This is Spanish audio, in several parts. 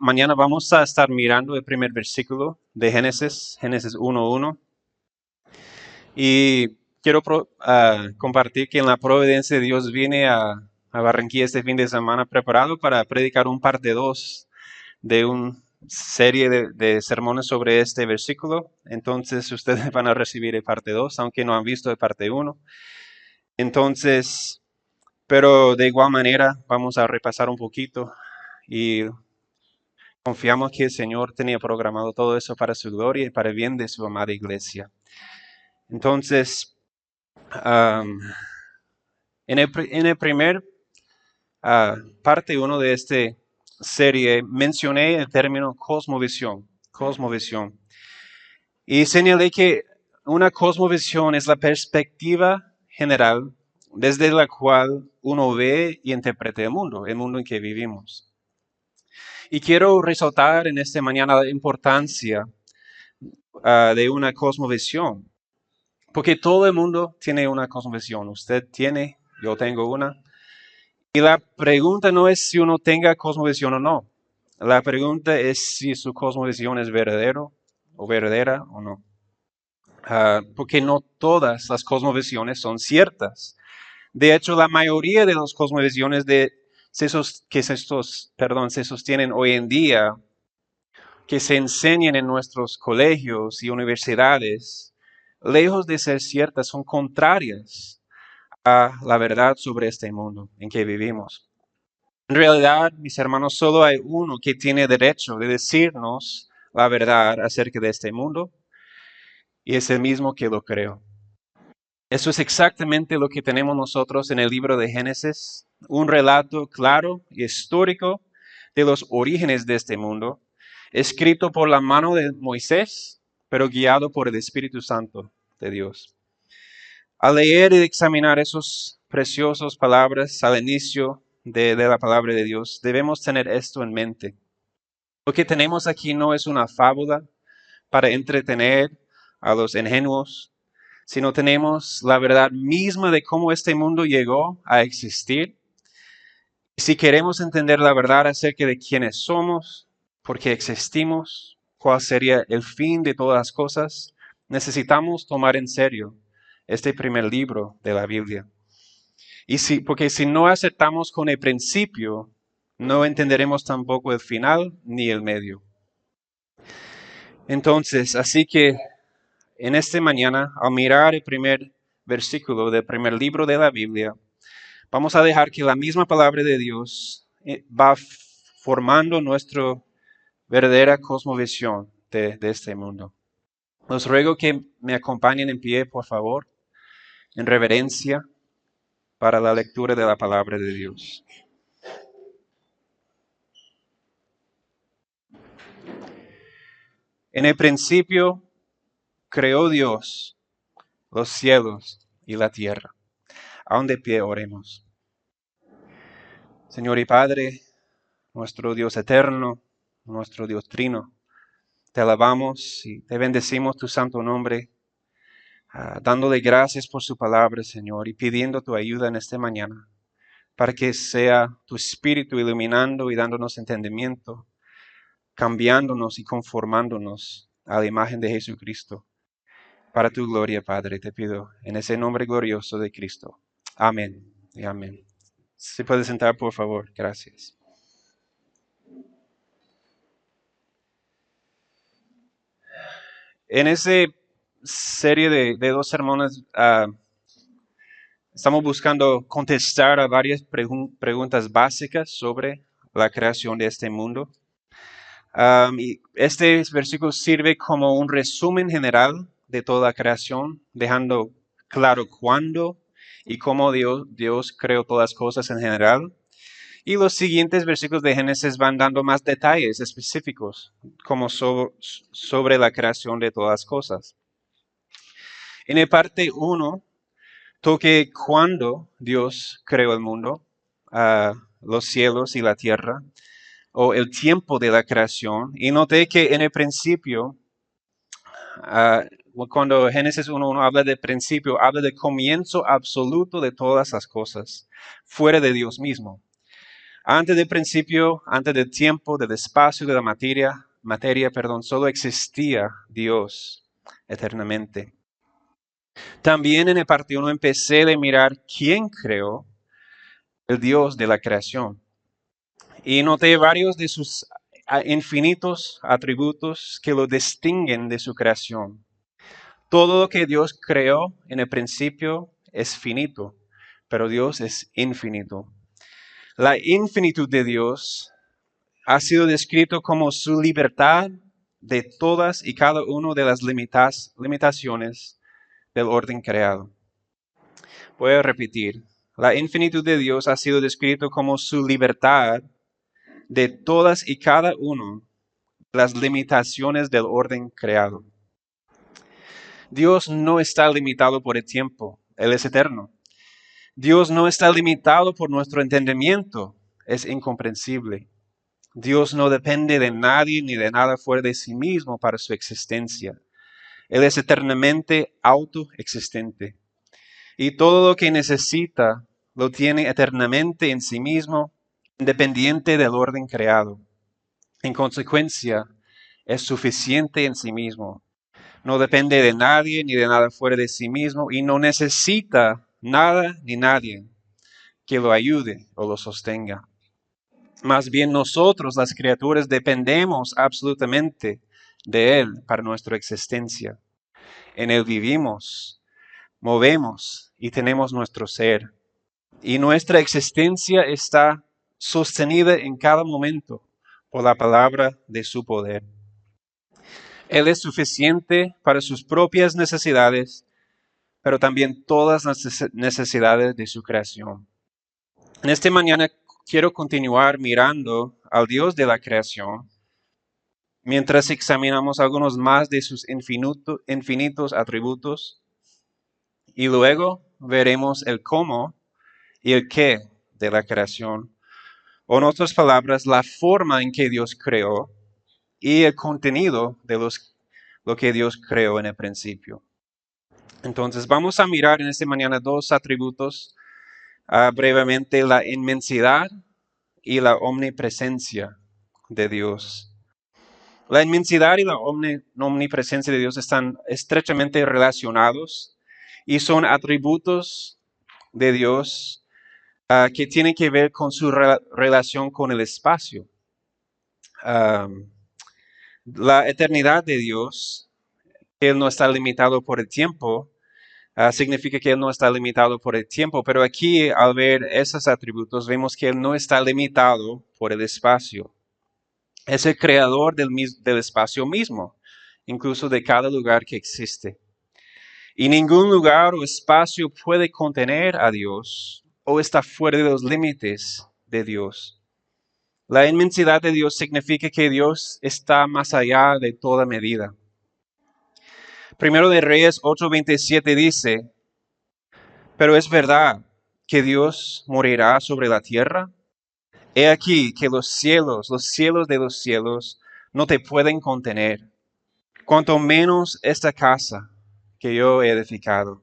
Mañana vamos a estar mirando el primer versículo de Génesis 1:1. Y quiero compartir que en la providencia de Dios vine a Barranquilla este fin de semana preparado para predicar un parte 2 de una serie de sermones sobre este versículo. Entonces ustedes van a recibir el parte 2, aunque no han visto el parte 1. Entonces, pero de igual manera vamos a repasar un poquito y confiamos que el Señor tenía programado todo eso para su gloria y para el bien de su amada iglesia. Entonces, en el primer parte 1 de esta serie mencioné el término cosmovisión. Y señalé que una cosmovisión es la perspectiva general desde la cual uno ve y interpreta el mundo en que vivimos. Y quiero resaltar en esta mañana la importancia de una cosmovisión, porque todo el mundo tiene una cosmovisión. Usted tiene, yo tengo una. Y la pregunta no es si uno tenga cosmovisión o no. La pregunta es si su cosmovisión es verdadera o no. Porque no todas las cosmovisiones son ciertas. De hecho, la mayoría de las cosmovisiones se sostienen hoy en día, que se enseñan en nuestros colegios y universidades, lejos de ser ciertas, son contrarias a la verdad sobre este mundo en que vivimos. En realidad, mis hermanos, solo hay uno que tiene derecho de decirnos la verdad acerca de este mundo, y es el mismo que lo creó. Eso es exactamente lo que tenemos nosotros en el libro de Génesis, un relato claro y histórico de los orígenes de este mundo, escrito por la mano de Moisés, pero guiado por el Espíritu Santo de Dios. Al leer y examinar esas preciosas palabras al inicio de la palabra de Dios, debemos tener esto en mente. Lo que tenemos aquí no es una fábula para entretener a los ingenuos, sino tenemos la verdad misma de cómo este mundo llegó a existir. Y si queremos entender la verdad acerca de quiénes somos, por qué existimos, cuál sería el fin de todas las cosas, necesitamos tomar en serio este primer libro de la Biblia. Porque si no aceptamos con el principio, no entenderemos tampoco el final ni el medio. Entonces, así que en esta mañana, al mirar el primer versículo del primer libro de la Biblia, vamos a dejar que la misma palabra de Dios va formando nuestra verdadera cosmovisión de este mundo. Los ruego que me acompañen en pie, por favor, en reverencia para la lectura de la palabra de Dios. En el principio creó Dios los cielos y la tierra. Aún de pie oremos. Señor y Padre, nuestro Dios eterno, nuestro Dios trino, te alabamos y te bendecimos tu santo nombre, dándole gracias por su palabra, Señor, y pidiendo tu ayuda en esta mañana, para que sea tu Espíritu iluminando y dándonos entendimiento, cambiándonos y conformándonos a la imagen de Jesucristo. Para tu gloria, Padre, te pido, en ese nombre glorioso de Cristo. Amén y amén. ¿Se puede sentar, por favor? Gracias. En esa serie de 2 sermones, estamos buscando contestar a varias preguntas básicas sobre la creación de este mundo. Y este versículo sirve como un resumen general de toda la creación, dejando claro cuándo y cómo Dios creó todas las cosas en general. Y los siguientes versículos de Génesis van dando más detalles específicos, como sobre la creación de todas las cosas. En el parte 1, toque cuando Dios creó el mundo, los cielos y la tierra, o el tiempo de la creación. Y noté que en el principio, cuando Génesis 1:1 habla de principio, habla de comienzo absoluto de todas las cosas, fuera de Dios mismo. Antes del principio, antes del tiempo, del espacio, de la materia, solo existía Dios eternamente. También en el parte 1 empecé a mirar quién creó el Dios de la creación. Y noté varios de sus infinitos atributos que lo distinguen de su creación. Todo lo que Dios creó en el principio es finito, pero Dios es infinito. La infinitud de Dios ha sido descrito como su libertad de todas y cada una de las limitaciones del orden creado. Voy a repetir. La infinitud de Dios ha sido descrito como su libertad de todas y cada una de las limitaciones del orden creado. Dios no está limitado por el tiempo, Él es eterno. Dios no está limitado por nuestro entendimiento, es incomprensible. Dios no depende de nadie ni de nada fuera de sí mismo para su existencia. Él es eternamente autoexistente. Y todo lo que necesita lo tiene eternamente en sí mismo, independiente del orden creado. En consecuencia, es suficiente en sí mismo. No depende de nadie ni de nada fuera de sí mismo y no necesita nada ni nadie que lo ayude o lo sostenga. Más bien nosotros, las criaturas, dependemos absolutamente de Él para nuestra existencia. En Él vivimos, movemos y tenemos nuestro ser. Y nuestra existencia está sostenida en cada momento por la palabra de su poder. Él es suficiente para sus propias necesidades, pero también todas las necesidades de su creación. En esta mañana quiero continuar mirando al Dios de la creación, mientras examinamos algunos más de sus infinitos atributos, y luego veremos el cómo y el qué de la creación, o en otras palabras, la forma en que Dios creó y el contenido de lo que Dios creó en el principio. Entonces vamos a mirar en esta mañana dos atributos, brevemente la inmensidad y la omnipresencia de Dios. La inmensidad y la omnipresencia de Dios están estrechamente relacionados y son atributos de Dios que tienen que ver con su relación con el espacio. La eternidad de Dios, Él no está limitado por el tiempo, significa que Él no está limitado por el tiempo, pero aquí al ver esos atributos vemos que Él no está limitado por el espacio. Es el creador del espacio mismo, incluso de cada lugar que existe. Y ningún lugar o espacio puede contener a Dios o está fuera de los límites de Dios. La inmensidad de Dios significa que Dios está más allá de toda medida. Primero de Reyes 8:27 dice, pero es verdad que Dios morirá sobre la tierra. He aquí que los cielos de los cielos, no te pueden contener, cuanto menos esta casa que yo he edificado.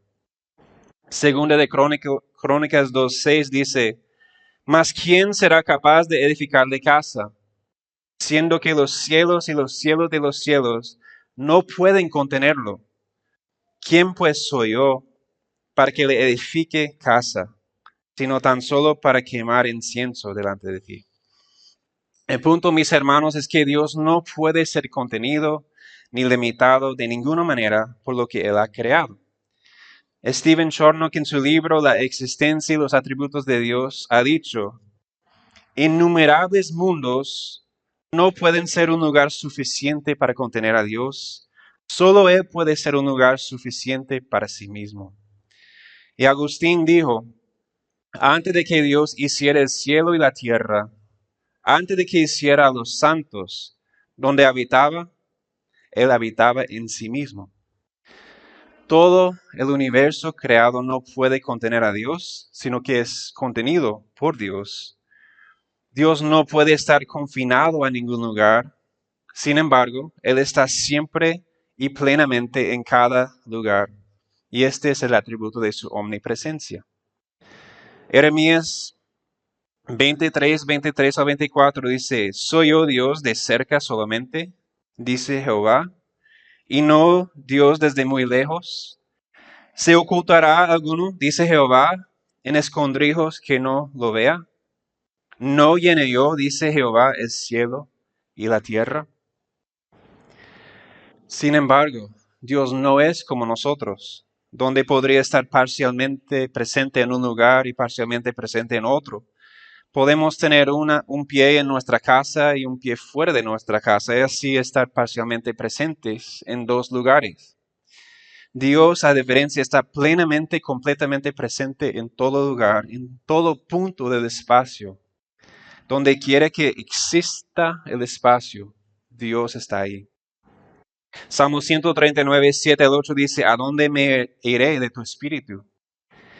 Segunda de Crónicas 2:6 dice, mas ¿quién será capaz de edificarle casa, siendo que los cielos y los cielos de los cielos no pueden contenerlo? ¿Quién pues soy yo para que le edifique casa, sino tan solo para quemar incienso delante de ti? El punto, mis hermanos, es que Dios no puede ser contenido ni limitado de ninguna manera por lo que Él ha creado. Stephen Charnock en su libro La existencia y los atributos de Dios ha dicho, innumerables mundos no pueden ser un lugar suficiente para contener a Dios. Solo Él puede ser un lugar suficiente para sí mismo. Y Agustín dijo, antes de que Dios hiciera el cielo y la tierra, antes de que hiciera a los santos, donde habitaba, Él habitaba en sí mismo. Todo el universo creado no puede contener a Dios, sino que es contenido por Dios. Dios no puede estar confinado a ningún lugar. Sin embargo, Él está siempre y plenamente en cada lugar. Y este es el atributo de su omnipresencia. Jeremías 23 a 24 dice, ¿soy yo Dios de cerca solamente? Dice Jehová, y no Dios desde muy lejos. ¿Se ocultará alguno, dice Jehová, en escondrijos que no lo vea? ¿No llené yo, dice Jehová, el cielo y la tierra? Sin embargo, Dios no es como nosotros, donde podría estar parcialmente presente en un lugar y parcialmente presente en otro. Podemos tener un pie en nuestra casa y un pie fuera de nuestra casa y así estar parcialmente presentes en dos lugares. Dios, a diferencia, está plenamente, completamente presente en todo lugar, en todo punto del espacio. Donde quiera que exista el espacio, Dios está ahí. Salmo 139, 7 al 8 dice, ¿a dónde me iré de tu espíritu?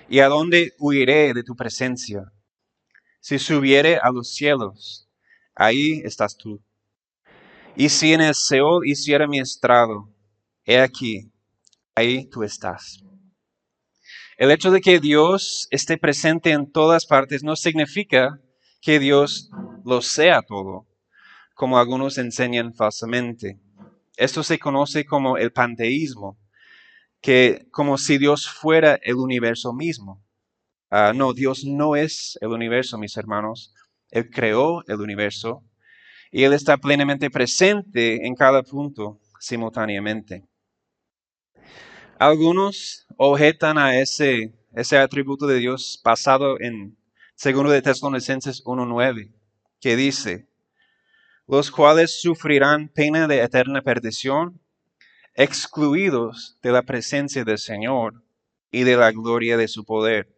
¿Y a dónde huiré de tu presencia? Si subiere a los cielos, ahí estás tú. Y si en el Seol hiciera mi estrado, he aquí, ahí tú estás. El hecho de que Dios esté presente en todas partes no significa que Dios lo sea todo, como algunos enseñan falsamente. Esto se conoce como el panteísmo, que como si Dios fuera el universo mismo. No, Dios no es el universo, mis hermanos. Él creó el universo y Él está plenamente presente en cada punto simultáneamente. Algunos objetan a ese atributo de Dios basado en 2 de Tesalonicenses 1:9, que dice, los cuales sufrirán pena de eterna perdición, excluidos de la presencia del Señor y de la gloria de su poder.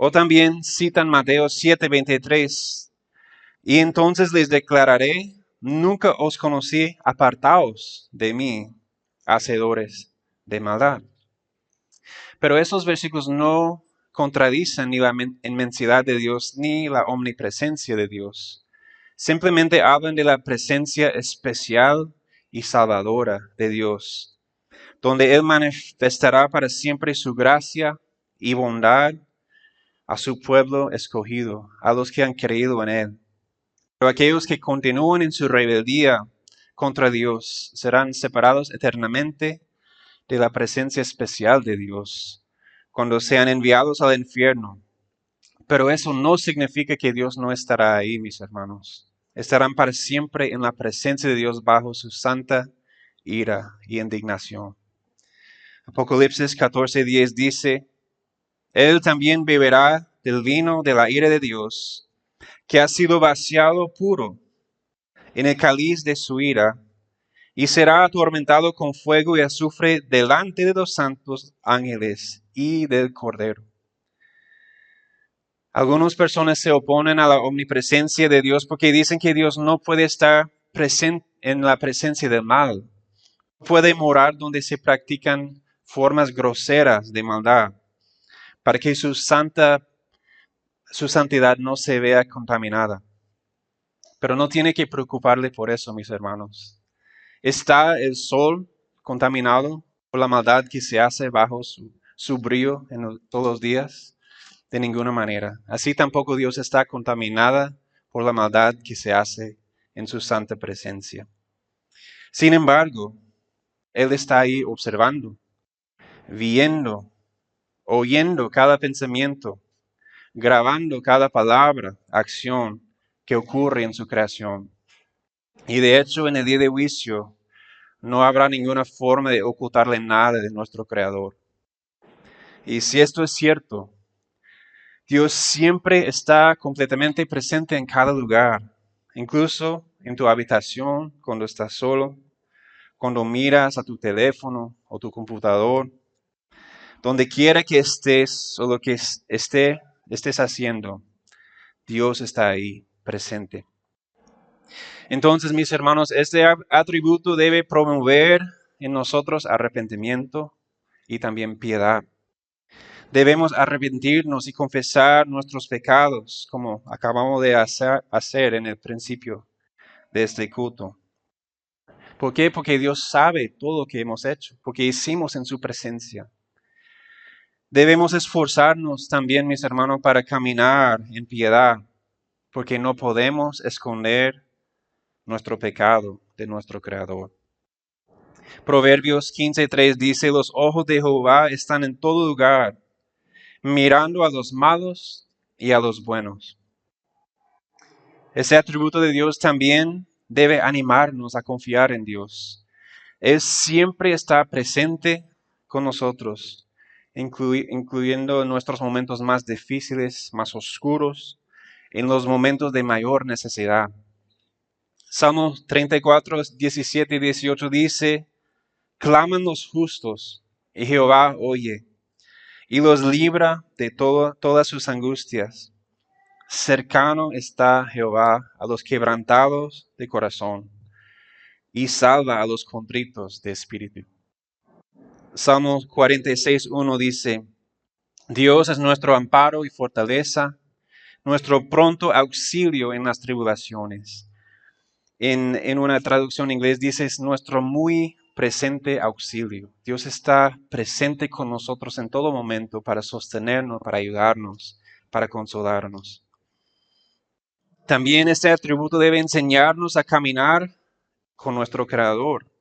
O también citan Mateo 7:23, y entonces les declararé, nunca os conocí, apartaos de mí, hacedores de maldad. Pero esos versículos no contradicen ni la inmensidad de Dios ni la omnipresencia de Dios. Simplemente hablan de la presencia especial y salvadora de Dios, donde Él manifestará para siempre su gracia y bondad a su pueblo escogido, a los que han creído en Él. Pero aquellos que continúan en su rebeldía contra Dios serán separados eternamente de la presencia especial de Dios cuando sean enviados al infierno. Pero eso no significa que Dios no estará ahí, mis hermanos. Estarán para siempre en la presencia de Dios bajo su santa ira y indignación. Apocalipsis 14:10 dice, Él también beberá del vino de la ira de Dios, que ha sido vaciado puro en el cáliz de su ira, y será atormentado con fuego y azufre delante de los santos ángeles y del Cordero. Algunas personas se oponen a la omnipresencia de Dios porque dicen que Dios no puede estar presente en la presencia del mal. No puede morar donde se practican formas groseras de maldad para que su santidad no se vea contaminada. Pero no tiene que preocuparle por eso, mis hermanos. ¿Está el sol contaminado por la maldad que se hace bajo su brillo todos los días? De ninguna manera. Así tampoco Dios está contaminada por la maldad que se hace en su santa presencia. Sin embargo, Él está ahí observando, viendo, oyendo cada pensamiento, grabando cada palabra, acción que ocurre en su creación. Y de hecho, en el día de juicio, no habrá ninguna forma de ocultarle nada de nuestro Creador. Y si esto es cierto, Dios siempre está completamente presente en cada lugar, incluso en tu habitación, cuando estás solo, cuando miras a tu teléfono o tu computador, donde quiera que estés o lo que estés haciendo, Dios está ahí presente. Entonces, mis hermanos, este atributo debe promover en nosotros arrepentimiento y también piedad. Debemos arrepentirnos y confesar nuestros pecados, como acabamos de hacer en el principio de este culto. ¿Por qué? Porque Dios sabe todo lo que hemos hecho, porque hicimos en su presencia. Debemos esforzarnos también, mis hermanos, para caminar en piedad, porque no podemos esconder nuestro pecado de nuestro Creador. Proverbios 15:3 dice, los ojos de Jehová están en todo lugar, mirando a los malos y a los buenos. Ese atributo de Dios también debe animarnos a confiar en Dios. Él siempre está presente con nosotros, incluyendo en nuestros momentos más difíciles, más oscuros, en los momentos de mayor necesidad. Salmos 34, 17 y 18 dice, claman los justos, y Jehová oye, y los libra de todas sus angustias. Cercano está Jehová a los quebrantados de corazón, y salva a los contritos de espíritu. Salmos 46:1 dice, Dios es nuestro amparo y fortaleza, nuestro pronto auxilio en las tribulaciones. En una traducción en inglés dice, es nuestro muy presente auxilio. Dios está presente con nosotros en todo momento para sostenernos, para ayudarnos, para consolarnos. También este atributo debe enseñarnos a caminar con nuestro Creador,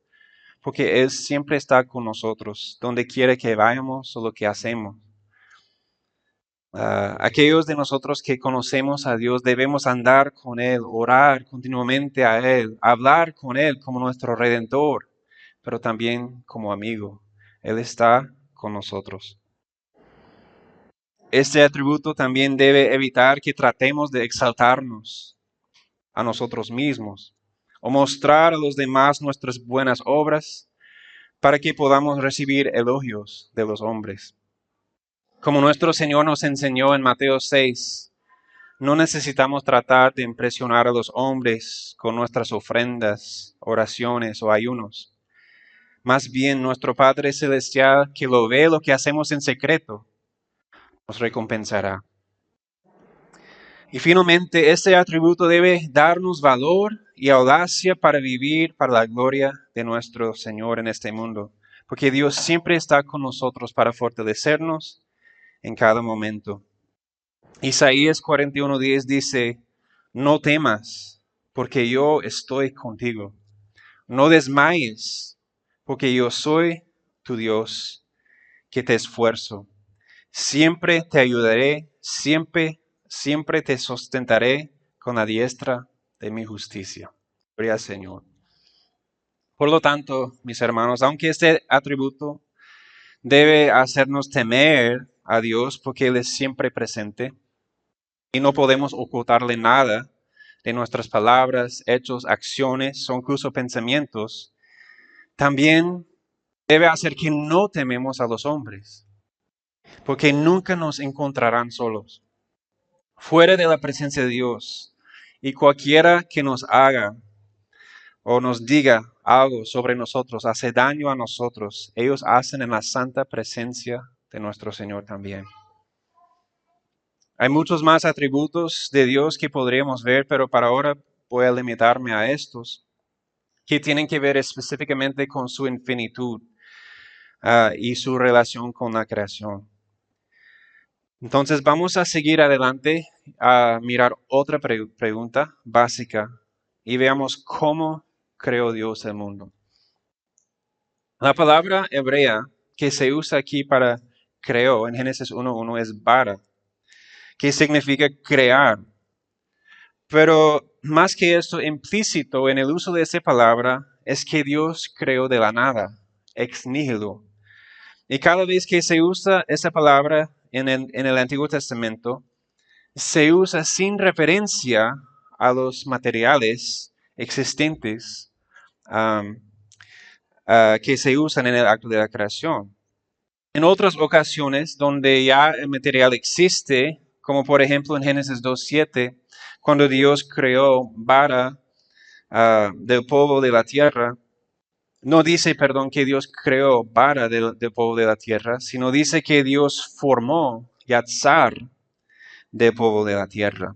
porque Él siempre está con nosotros, donde quiera que vayamos o lo que hacemos. Aquellos de nosotros que conocemos a Dios debemos andar con Él, orar continuamente a Él, hablar con Él como nuestro Redentor, pero también como amigo. Él está con nosotros. Este atributo también debe evitar que tratemos de exaltarnos a nosotros mismos o mostrar a los demás nuestras buenas obras para que podamos recibir elogios de los hombres. Como nuestro Señor nos enseñó en Mateo 6, no necesitamos tratar de impresionar a los hombres con nuestras ofrendas, oraciones o ayunos. Más bien, nuestro Padre Celestial, que lo ve lo que hacemos en secreto, nos recompensará. Y finalmente, este atributo debe darnos valor y audacia para vivir para la gloria de nuestro Señor en este mundo, porque Dios siempre está con nosotros para fortalecernos en cada momento. Isaías 41:10 dice, no temas, porque yo estoy contigo. No desmayes, porque yo soy tu Dios, que te esfuerzo. Siempre te ayudaré, siempre te sustentaré con la diestra de mi justicia. Gloria al Señor. Por lo tanto, mis hermanos, aunque este atributo debe hacernos temer a Dios porque Él es siempre presente y no podemos ocultarle nada de nuestras palabras, hechos, acciones o incluso pensamientos, también debe hacer que no tememos a los hombres, porque nunca nos encontrarán solos. Fuera de la presencia de Dios, y cualquiera que nos haga o nos diga algo sobre nosotros, hace daño a nosotros, ellos hacen en la santa presencia de nuestro Señor también. Hay muchos más atributos de Dios que podríamos ver, pero para ahora voy a limitarme a estos, que tienen que ver específicamente con su infinitud y su relación con la creación. Entonces vamos a seguir adelante a mirar otra pregunta básica y veamos cómo creó Dios el mundo. La palabra hebrea que se usa aquí para creó en Génesis 1:1 es bara, que significa crear. Pero más que esto, implícito en el uso de esa palabra es que Dios creó de la nada, ex nihilo. Y cada vez que se usa esa palabra en el Antiguo Testamento, se usa sin referencia a los materiales existentes que se usan en el acto de la creación. En otras ocasiones, donde ya el material existe, como por ejemplo en Génesis 2:7, cuando Dios creó vara del polvo de la tierra, no dice, que Dios creó vara del polvo de la tierra, sino dice que Dios formó yatzar del polvo de la tierra.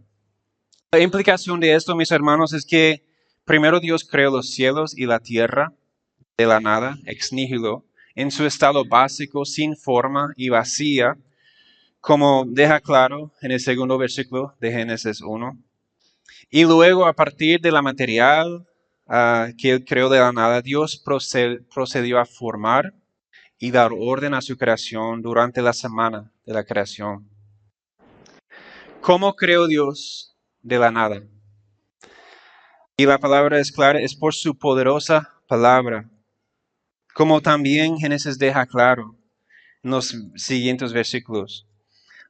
La implicación de esto, mis hermanos, es que primero Dios creó los cielos y la tierra de la nada, ex nihilo, en su estado básico, sin forma y vacía, como deja claro en el segundo versículo de Génesis 1. Y luego, a partir de la material que Él creó de la nada, Dios procedió a formar y dar orden a su creación durante la semana de la creación. ¿Cómo creó Dios de la nada? Y la palabra es clara, es por su poderosa palabra. Como también Génesis deja claro en los siguientes versículos.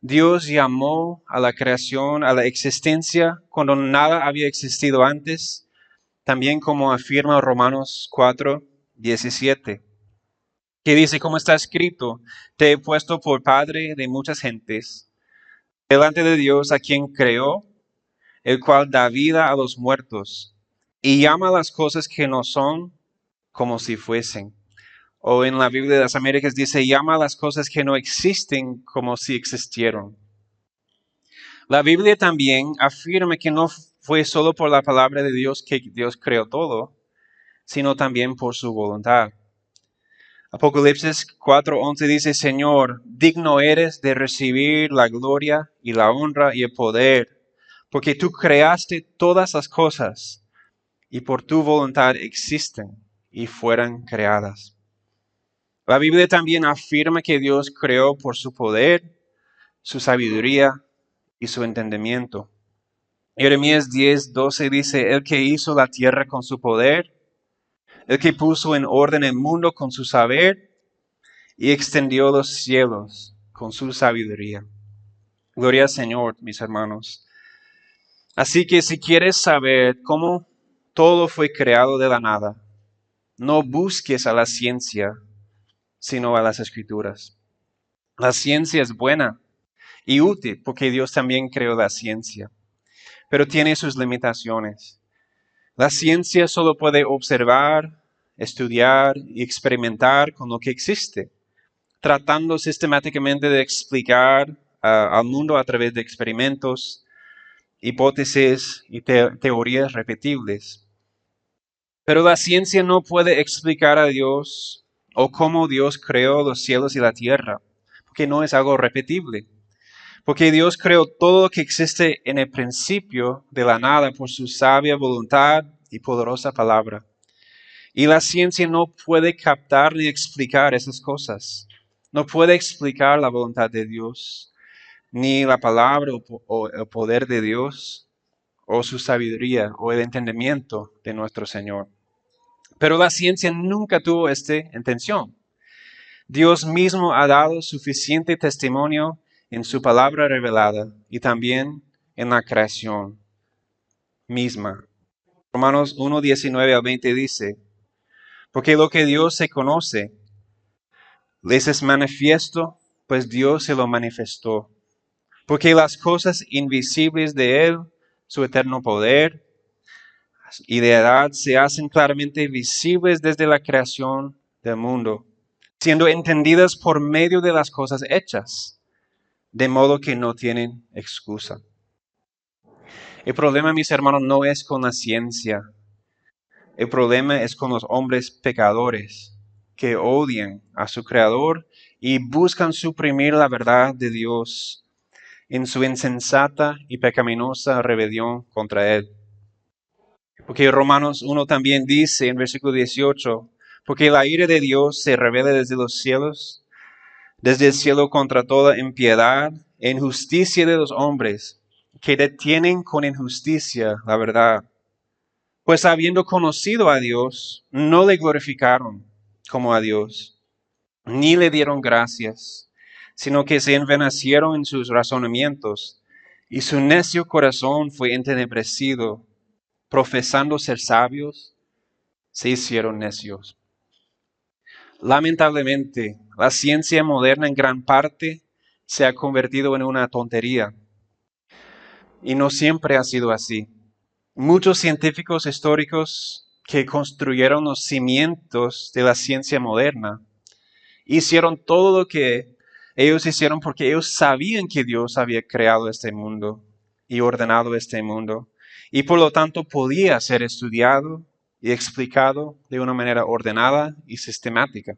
Dios llamó a la creación, a la existencia, cuando nada había existido antes, también como afirma Romanos 4:17, que dice, como está escrito, te he puesto por padre de muchas gentes, delante de Dios a quien creó, el cual da vida a los muertos, y llama a las cosas que no son como si fuesen. O en la Biblia de las Américas dice, llama a las cosas que no existen como si existieron. La Biblia también afirma que no fue solo por la palabra de Dios que Dios creó todo, sino también por su voluntad. Apocalipsis 4:11 dice, Señor, digno eres de recibir la gloria y la honra y el poder, porque tú creaste todas las cosas y por tu voluntad existen y fueron creadas. La Biblia también afirma que Dios creó por su poder, su sabiduría y su entendimiento. Jeremías 10:12 dice, el que hizo la tierra con su poder, el que puso en orden el mundo con su saber y extendió los cielos con su sabiduría. Gloria al Señor, mis hermanos. Así que si quieres saber cómo todo fue creado de la nada, no busques a la ciencia, sino a las Escrituras. La ciencia es buena y útil porque Dios también creó la ciencia, pero tiene sus limitaciones. La ciencia solo puede observar, estudiar y experimentar con lo que existe, tratando sistemáticamente de explicar al mundo a través de experimentos, hipótesis y teorías repetibles. Pero la ciencia no puede explicar a Dios o cómo Dios creó los cielos y la tierra, porque no es algo repetible. Porque Dios creó todo lo que existe en el principio de la nada por su sabia voluntad y poderosa palabra. Y la ciencia no puede captar ni explicar esas cosas. No puede explicar la voluntad de Dios, ni la palabra o el poder de Dios, o su sabiduría, o el entendimiento de nuestro Señor. Pero la ciencia nunca tuvo esta intención. Dios mismo ha dado suficiente testimonio en su palabra revelada y también en la creación misma. Romanos 1:19-20 dice, porque lo que Dios se conoce les es manifiesto, pues Dios se lo manifestó. Porque las cosas invisibles de Él, su eterno poder y deidad, se hacen claramente visibles desde la creación del mundo, siendo entendidas por medio de las cosas hechas, de modo que no tienen excusa. El problema, mis hermanos, no es con la ciencia. El problema es con los hombres pecadores que odian a su Creador y buscan suprimir la verdad de Dios en su insensata y pecaminosa rebelión contra Él. Porque Romanos 1 también dice en versículo 18, porque la ira de Dios se revela desde los cielos, desde el cielo contra toda impiedad e injusticia de los hombres, que detienen con injusticia la verdad. Pues habiendo conocido a Dios, no le glorificaron como a Dios, ni le dieron gracias, sino que se envanecieron en sus razonamientos, y su necio corazón fue entenebrecido. Profesando ser sabios, se hicieron necios. Lamentablemente, la ciencia moderna en gran parte se ha convertido en una tontería. Y no siempre ha sido así. Muchos científicos históricos que construyeron los cimientos de la ciencia moderna hicieron todo lo que ellos hicieron porque ellos sabían que Dios había creado este mundo y ordenado este mundo, y por lo tanto podía ser estudiado y explicado de una manera ordenada y sistemática.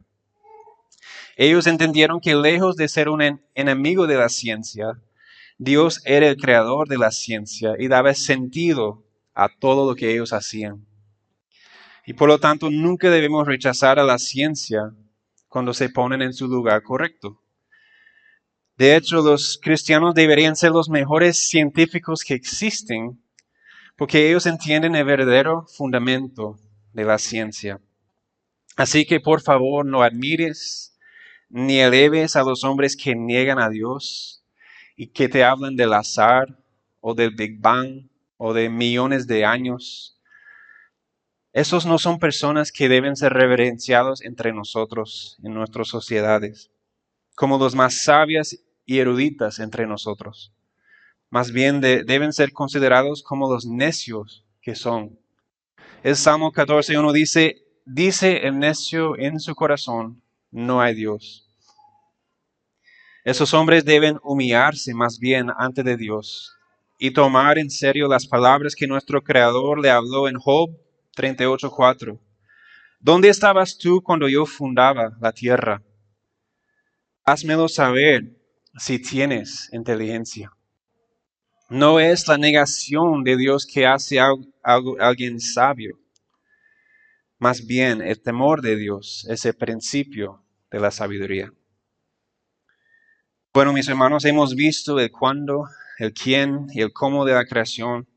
Ellos entendieron que lejos de ser un enemigo de la ciencia, Dios era el creador de la ciencia y daba sentido a todo lo que ellos hacían. Y por lo tanto, nunca debemos rechazar a la ciencia cuando se ponen en su lugar correcto. De hecho, los cristianos deberían ser los mejores científicos que existen porque ellos entienden el verdadero fundamento de la ciencia. Así que por favor no admires ni eleves a los hombres que niegan a Dios y que te hablan del azar o del Big Bang o de millones de años. Esos no son personas que deben ser reverenciados entre nosotros, en nuestras sociedades, como los más sabias y eruditas entre nosotros. Más bien deben ser considerados como los necios que son. El Salmo 14:1 dice el necio en su corazón, no hay Dios. Esos hombres deben humillarse más bien ante de Dios y tomar en serio las palabras que nuestro Creador le habló en Job 38:4. ¿Dónde estabas tú cuando yo fundaba la tierra? Házmelo saber si tienes inteligencia. No es la negación de Dios que hace a alguien sabio. Más bien, el temor de Dios es el principio de la sabiduría. Bueno, mis hermanos, hemos visto el cuándo, el quién y el cómo de la creación.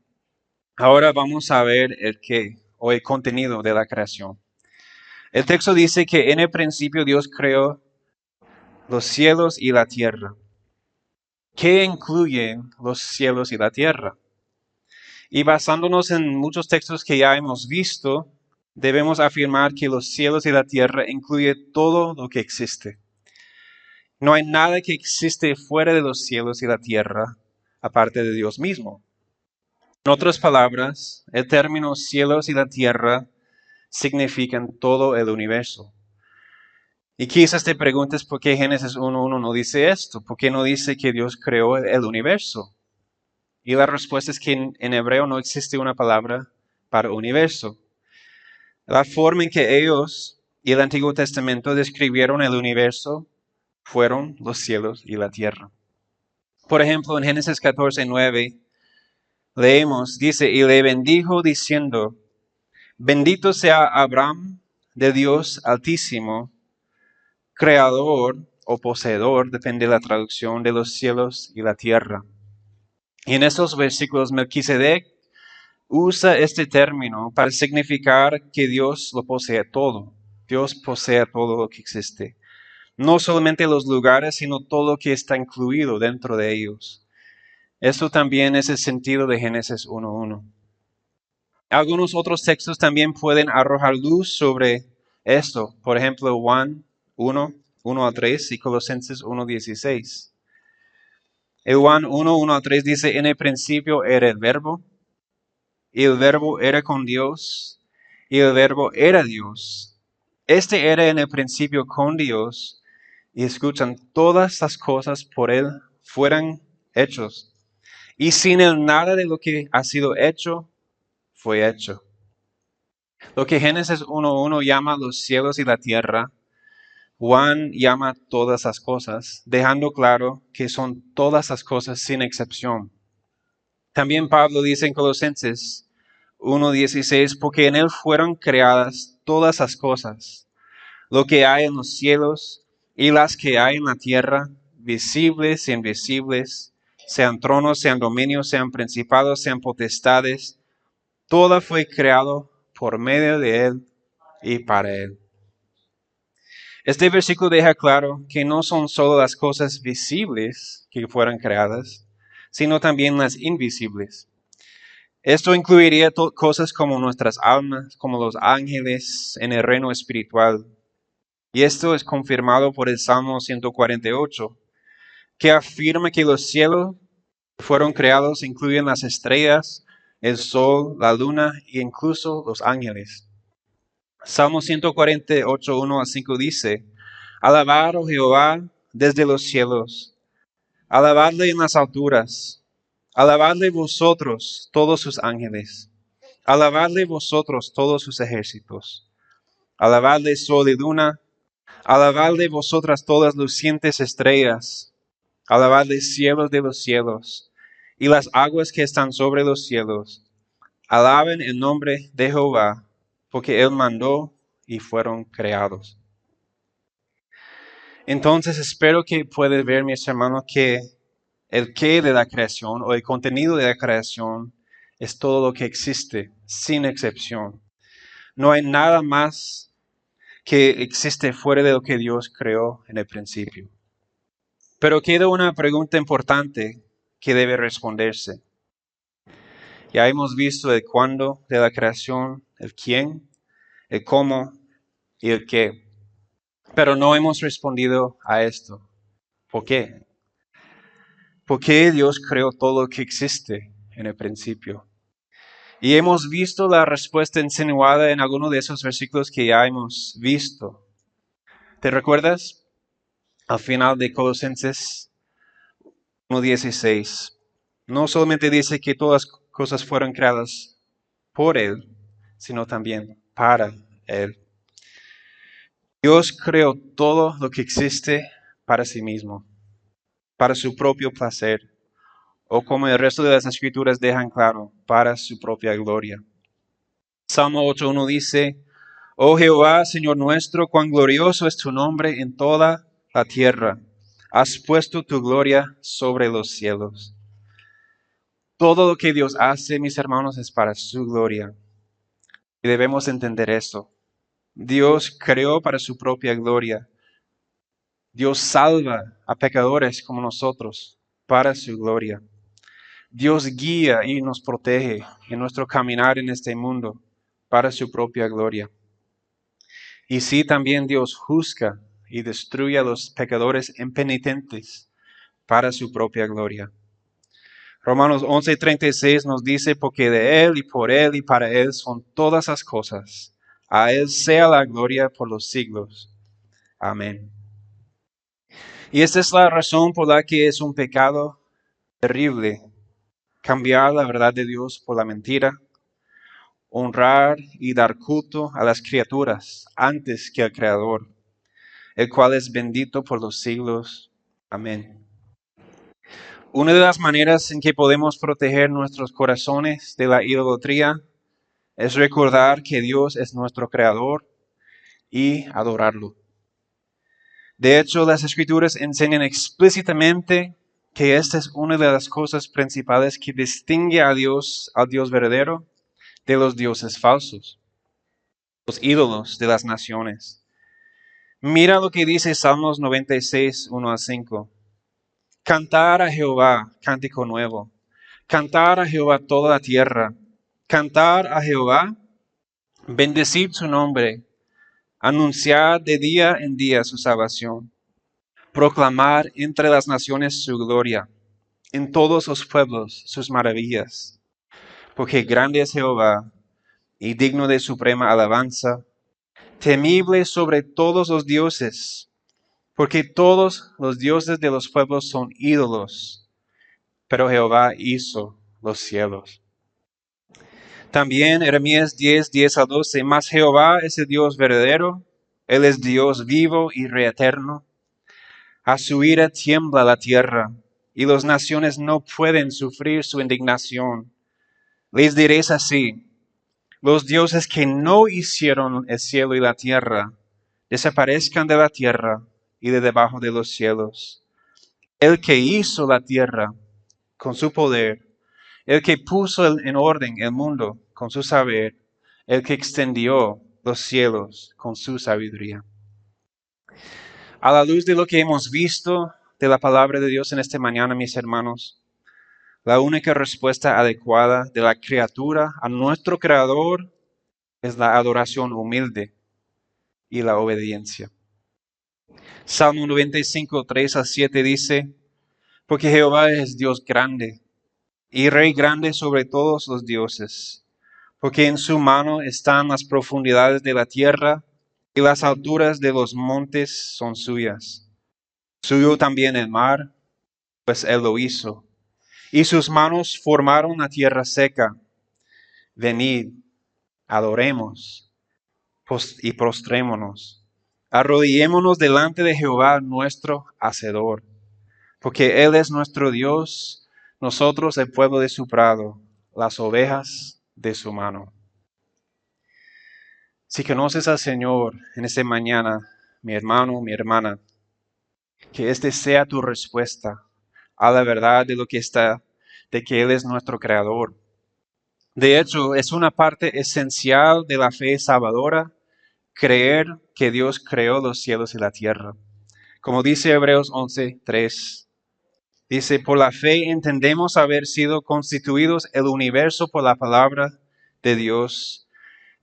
Ahora vamos a ver el qué o el contenido de la creación. El texto dice que en el principio Dios creó los cielos y la tierra. ¿Qué incluyen los cielos y la tierra? Y basándonos en muchos textos que ya hemos visto, debemos afirmar que los cielos y la tierra incluyen todo lo que existe. No hay nada que existe fuera de los cielos y la tierra, aparte de Dios mismo. En otras palabras, el término cielos y la tierra significan todo el universo. Y quizás te preguntes por qué Génesis 1:1 no dice esto, por qué no dice que Dios creó el universo. Y la respuesta es que en hebreo no existe una palabra para universo. La forma en que ellos y el Antiguo Testamento describieron el universo fueron los cielos y la tierra. Por ejemplo, en Génesis 14:9 leemos, dice, y le bendijo diciendo, bendito sea Abraham de Dios Altísimo, creador o poseedor, depende de la traducción, de los cielos y la tierra. Y en esos versículos Melquisedec usa este término para significar que Dios lo posee todo. Dios posee todo lo que existe. No solamente los lugares, sino todo lo que está incluido dentro de ellos. Esto también es el sentido de Génesis 1:1. Algunos otros textos también pueden arrojar luz sobre esto. Por ejemplo, Juan 1:1-3 y Colosenses 1:16. El Juan 1:1-3 dice, en el principio era el verbo, y el verbo era con Dios, y el verbo era Dios. Este era en el principio con Dios, y escuchan, todas las cosas por Él fueran hechos. Y sin Él nada de lo que ha sido hecho fue hecho. Lo que Génesis 1:1 llama los cielos y la tierra, Juan llama todas las cosas, dejando claro que son todas las cosas sin excepción. También Pablo dice en Colosenses 1:16, porque en Él fueron creadas todas las cosas, lo que hay en los cielos y las que hay en la tierra, visibles e invisibles, sean tronos, sean dominios, sean principados, sean potestades, todo fue creado por medio de Él y para Él. Este versículo deja claro que no son solo las cosas visibles que fueron creadas, sino también las invisibles. Esto incluiría cosas como nuestras almas, como los ángeles en el reino espiritual. Y esto es confirmado por el Salmo 148, que afirma que los cielos fueron creados, incluyen las estrellas, el sol, la luna e incluso los ángeles. Salmo 148, 1-5 dice, alabad, oh Jehová, desde los cielos, alabadle en las alturas, alabadle vosotros, todos sus ángeles, alabadle vosotros, todos sus ejércitos, alabadle sol y luna, alabadle vosotras todas lucientes estrellas, alabadle cielos de los cielos, y las aguas que están sobre los cielos, Alaben el nombre de Jehová, porque Él mandó y fueron creados. Entonces espero que puedas ver, mis hermanos, que el qué de la creación o el contenido de la creación es todo lo que existe, sin excepción. No hay nada más que existe fuera de lo que Dios creó en el principio. Pero queda una pregunta importante que debe responderse. Ya hemos visto el cuándo de la creación, el quién, el cómo y el qué. Pero no hemos respondido a esto. ¿Por qué? ¿Por qué Dios creó todo lo que existe en el principio? Y hemos visto la respuesta insinuada en alguno de esos versículos que ya hemos visto. ¿Te recuerdas? Al final de Colosenses 1:16. No solamente dice que todas las cosas fueron creadas por Él, sino también para Él. Dios creó todo lo que existe para sí mismo, para su propio placer, o como el resto de las escrituras dejan claro, para su propia gloria. Salmo 8:1 dice, Oh Jehová, Señor nuestro, cuán glorioso es tu nombre en toda la tierra. Has puesto tu gloria sobre los cielos. Todo lo que Dios hace, mis hermanos, es para su gloria. Y debemos entender esto. Dios creó para su propia gloria. Dios salva a pecadores como nosotros para su gloria. Dios guía y nos protege en nuestro caminar en este mundo para su propia gloria. Y sí, también Dios juzga y destruye a los pecadores impenitentes para su propia gloria. Romanos 11:36 nos dice, porque de Él y por Él y para Él son todas las cosas. A Él sea la gloria por los siglos. Amén. Y esta es la razón por la que es un pecado terrible cambiar la verdad de Dios por la mentira, honrar y dar culto a las criaturas antes que al Creador, el cual es bendito por los siglos. Amén. Una de las maneras en que podemos proteger nuestros corazones de la idolatría es recordar que Dios es nuestro Creador y adorarlo. De hecho, las Escrituras enseñan explícitamente que esta es una de las cosas principales que distingue a Dios, al Dios verdadero, de los dioses falsos, los ídolos de las naciones. Mira lo que dice Salmos 96, 1-5. Cantar a Jehová, cántico nuevo. Cantar a Jehová toda la tierra. Cantar a Jehová, bendecid su nombre. Anunciar de día en día su salvación. Proclamar entre las naciones su gloria. En todos los pueblos sus maravillas. Porque grande es Jehová y digno de suprema alabanza. Temible sobre todos los dioses. Porque todos los dioses de los pueblos son ídolos. Pero Jehová hizo los cielos. También Jeremías 10:10-12. Mas Jehová es el Dios verdadero. Él es Dios vivo y reeterno. A su ira tiembla la tierra, y las naciones no pueden sufrir su indignación. Les diréis así: los dioses que no hicieron el cielo y la tierra, desaparezcan de la tierra y de debajo de los cielos. El que hizo la tierra con su poder, el que puso en orden el mundo con su saber, el que extendió los cielos con su sabiduría. A la luz de lo que hemos visto de la palabra de Dios en esta mañana, mis hermanos, la única respuesta adecuada de la criatura a nuestro Creador es la adoración humilde y la obediencia. Salmo 95, 3-7 dice, porque Jehová es Dios grande y Rey grande sobre todos los dioses, porque en su mano están las profundidades de la tierra y las alturas de los montes son suyas. Suyo también el mar, pues Él lo hizo, y sus manos formaron la tierra seca. Venid, adoremos y prostrémonos. Arrodillémonos delante de Jehová nuestro Hacedor, porque Él es nuestro Dios, nosotros el pueblo de su prado, las ovejas de su mano. Si conoces al Señor en esta mañana, mi hermano, mi hermana, que este sea tu respuesta a la verdad de lo que está, de que Él es nuestro Creador. De hecho, es una parte esencial de la fe salvadora creer que Dios creó los cielos y la tierra. Como dice Hebreos 11:3, dice, por la fe entendemos haber sido constituidos el universo por la palabra de Dios,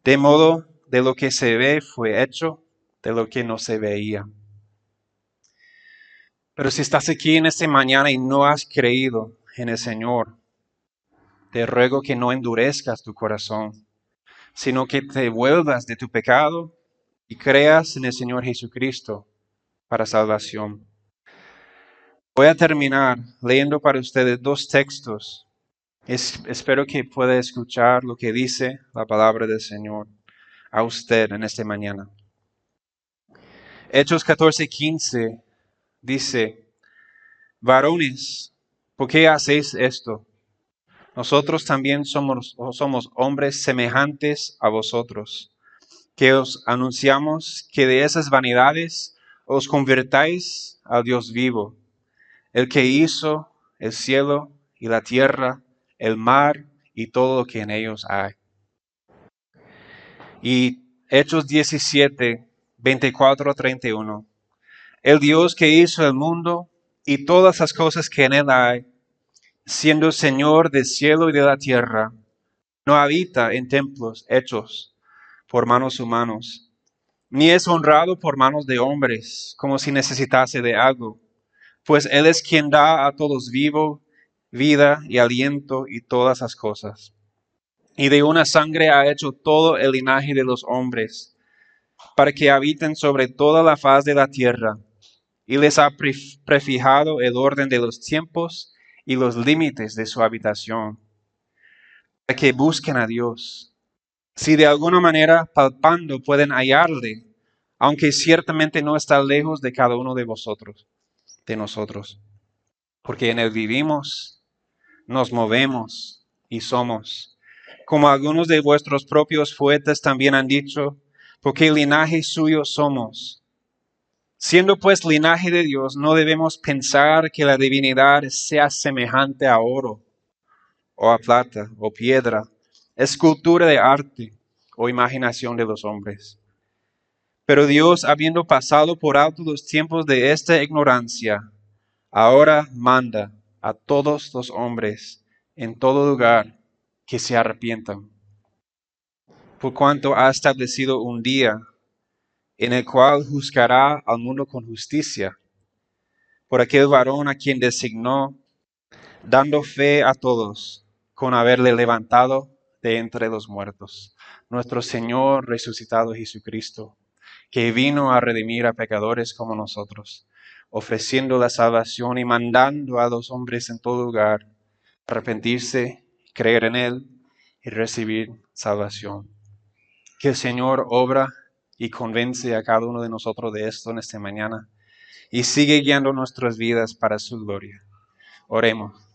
de modo de lo que se ve fue hecho, de lo que no se veía. Pero si estás aquí en esta mañana y no has creído en el Señor, te ruego que no endurezcas tu corazón, sino que te vuelvas de tu pecado y creas en el Señor Jesucristo para salvación. Voy a terminar leyendo para ustedes 2 textos. Espero que pueda escuchar lo que dice la palabra del Señor a usted en esta mañana. Hechos 14:15 dice, varones, ¿por qué hacéis esto? Nosotros también somos hombres semejantes a vosotros, que os anunciamos que de esas vanidades os convertáis al Dios vivo, el que hizo el cielo y la tierra, el mar y todo lo que en ellos hay. Y Hechos 17:24-31. El Dios que hizo el mundo y todas las cosas que en él hay, siendo Señor del cielo y de la tierra, no habita en templos hechos por manos humanos, ni es honrado por manos de hombres, como si necesitase de algo, pues Él es quien da a todos vida y aliento y todas las cosas. Y de una sangre ha hecho todo el linaje de los hombres, para que habiten sobre toda la faz de la tierra, y les ha prefijado el orden de los tiempos y los límites de su habitación, para que busquen a Dios, si de alguna manera palpando pueden hallarle, aunque ciertamente no está lejos de cada uno de vosotros, de nosotros, porque en él vivimos, nos movemos y somos. Como algunos de vuestros propios poetas también han dicho, porque linaje suyo somos. Siendo pues linaje de Dios, no debemos pensar que la divinidad sea semejante a oro, o a plata, o piedra, escultura de arte, o imaginación de los hombres. Pero Dios, habiendo pasado por alto los tiempos de esta ignorancia, ahora manda a todos los hombres en todo lugar que se arrepientan, por cuanto ha establecido un día en el cual juzgará al mundo con justicia, por aquel varón a quien designó, dando fe a todos con haberle levantado de entre los muertos, nuestro Señor resucitado Jesucristo, que vino a redimir a pecadores como nosotros, ofreciendo la salvación y mandando a los hombres en todo lugar arrepentirse, creer en Él y recibir salvación. Que el Señor obra y convence a cada uno de nosotros de esto en esta mañana y sigue guiando nuestras vidas para su gloria. Oremos.